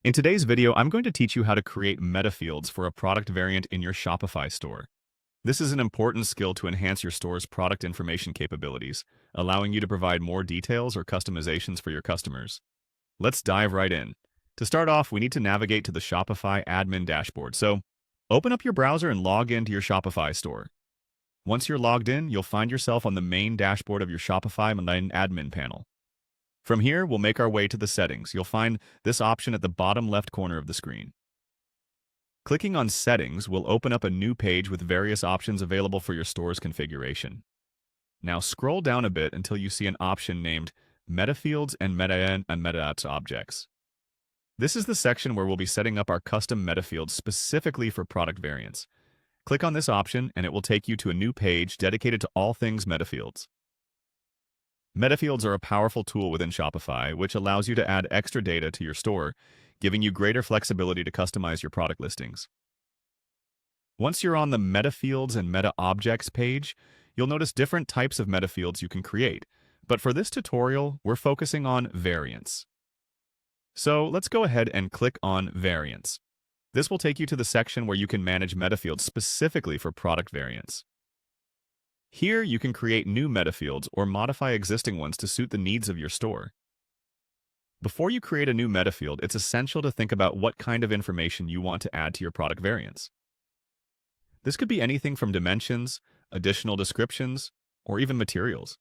In today's video, I'm going to teach you how to create metafields for a product variant in your Shopify store. This is an important skill to enhance your store's product information capabilities, allowing you to provide more details or customizations for your customers. Let's dive right in. To start off, we need to navigate to the Shopify admin dashboard. So, open up your browser and log into your Shopify store. Once you're logged in, you'll find yourself on the main dashboard of your Shopify main admin panel. From here, we'll make our way to the settings. You'll find this option at the bottom left corner of the screen. Clicking on Settings will open up a new page with various options available for your store's configuration. Now scroll down a bit until you see an option named Metafields and Meta Objects. This is the section where we'll be setting up our custom metafields specifically for product variants. Click on this option and it will take you to a new page dedicated to all things metafields. Metafields are a powerful tool within Shopify, which allows you to add extra data to your store, giving you greater flexibility to customize your product listings. Once you're on the Metafields and Meta Objects page, you'll notice different types of metafields you can create. But for this tutorial, we're focusing on variants. So let's go ahead and click on Variants. This will take you to the section where you can manage metafields specifically for product variants. Here, you can create new metafields or modify existing ones to suit the needs of your store. Before you create a new metafield, it's essential to think about what kind of information you want to add to your product variants. This could be anything from dimensions, additional descriptions, or even materials.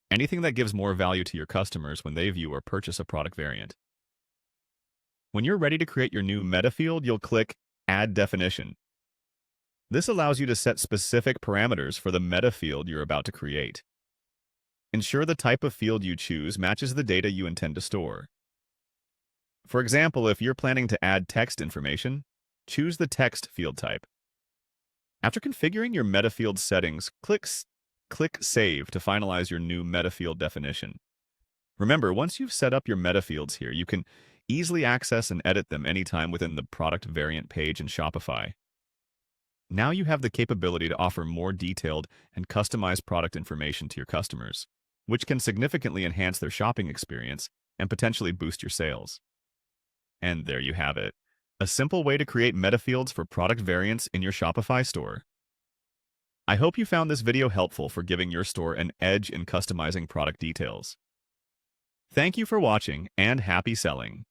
Anything that gives more value to your customers when they view or purchase a product variant. When you're ready to create your new metafield, you'll click Add Definition. This allows you to set specific parameters for the metafield you're about to create. Ensure the type of field you choose matches the data you intend to store. For example, if you're planning to add text information, choose the text field type. After configuring your metafield settings, click Save to finalize your new metafield definition. Remember, once you've set up your metafields here, you can easily access and edit them anytime within the product variant page in Shopify. Now you have the capability to offer more detailed and customized product information to your customers, which can significantly enhance their shopping experience and potentially boost your sales. And there you have it, a simple way to create metafields for product variants in your Shopify store. I hope you found this video helpful for giving your store an edge in customizing product details. Thank you for watching and happy selling.